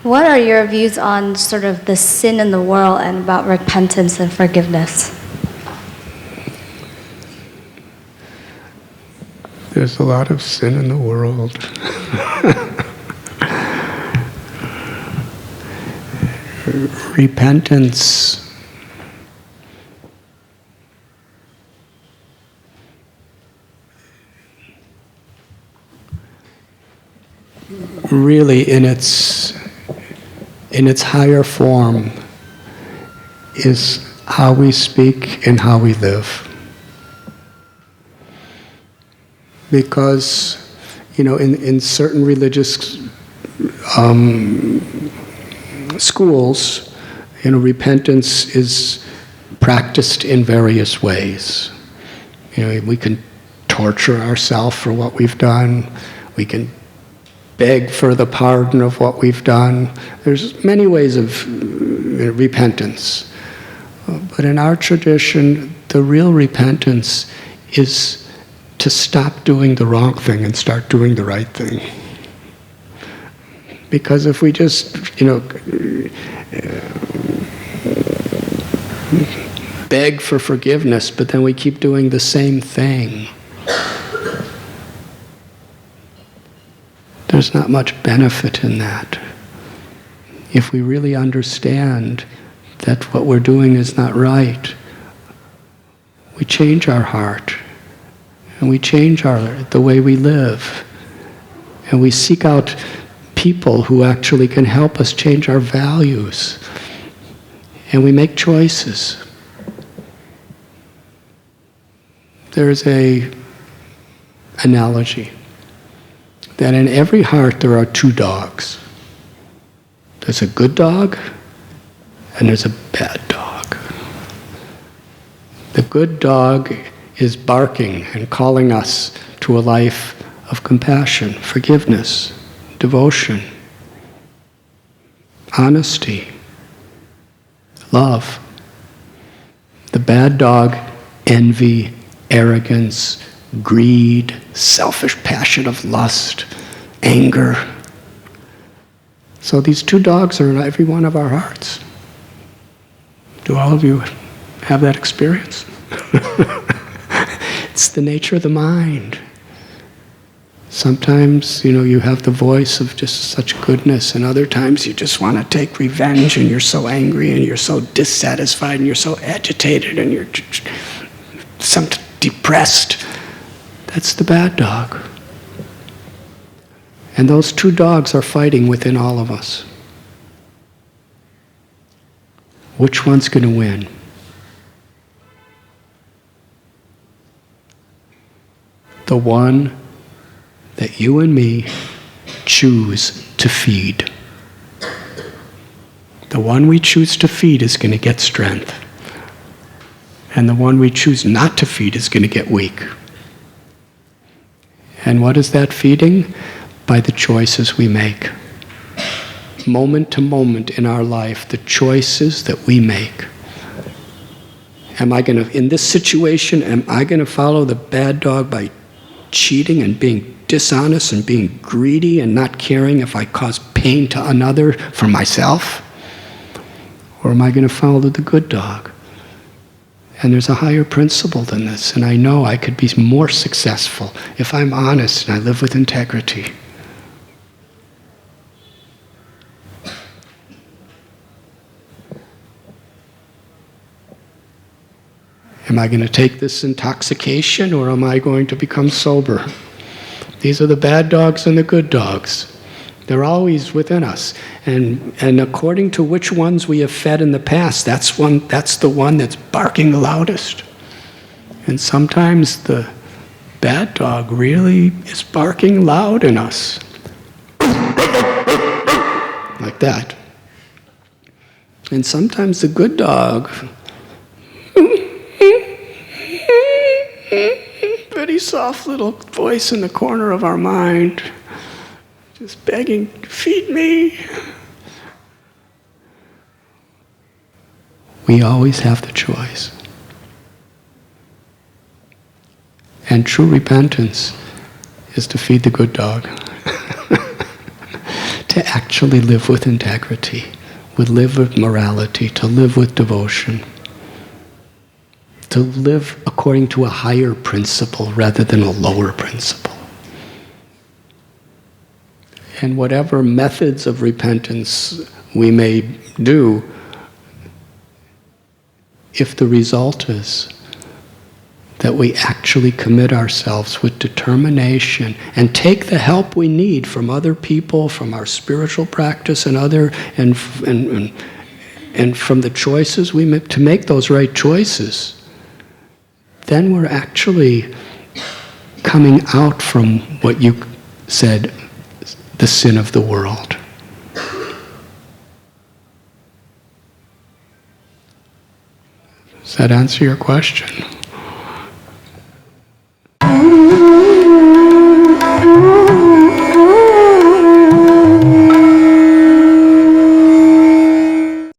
What are your views on sort of the sin in the world and about repentance and forgiveness? There's a lot of sin in the world. Repentance really in its higher form is how we speak and how we live. Because, in certain religious schools, repentance is practiced in various ways. We can torture ourselves for what we've done. We can beg for the pardon of what we've done. There's many ways of repentance. But in our tradition, the real repentance is to stop doing the wrong thing and start doing the right thing. Because if we just, beg for forgiveness, but then we keep doing the same thing, there's not much benefit in that. If we really understand that what we're doing is not right, we change our heart, and we change the way we live, and we seek out people who actually can help us change our values, and we make choices. There's an analogy that in every heart there are two dogs. There's a good dog and there's a bad dog. The good dog is barking and calling us to a life of compassion, forgiveness, devotion, honesty, love. The bad dog, envy, arrogance, greed, selfish passion of lust, anger. So these two dogs are in every one of our hearts. Do all of you have that experience? It's the nature of the mind. Sometimes, you have the voice of just such goodness, and other times you just want to take revenge, and you're so angry, and you're so dissatisfied, and you're so agitated, and you're so depressed. That's the bad dog. And those two dogs are fighting within all of us. Which one's going to win? The one that you and me choose to feed. The one we choose to feed is going to get strength. And the one we choose not to feed is going to get weak. And what is that feeding? By the choices we make. Moment to moment in our life, the choices that we make. In this situation, am I going to follow the bad dog by cheating and being dishonest and being greedy and not caring if I cause pain to another for myself? Or am I going to follow the good dog? And there's a higher principle than this, and I know I could be more successful if I'm honest and I live with integrity. Am I going to take this intoxication, or am I going to become sober? These are the bad dogs and the good dogs. They're always within us. And according to which ones we have fed in the past, that's the one that's barking the loudest. And sometimes the bad dog really is barking loud in us. Like that. And sometimes the good dog, very soft little voice in the corner of our mind, just begging, feed me. We always have the choice. And true repentance is to feed the good dog. To actually live with integrity, to live with morality, to live with devotion, to live according to a higher principle rather than a lower principle. And whatever methods of repentance we may do, if the result is that we actually commit ourselves with determination and take the help we need from other people, from our spiritual practice and from the choices we make, to make those right choices, then we're actually coming out from what you said, the sin of the world. Does that answer your question?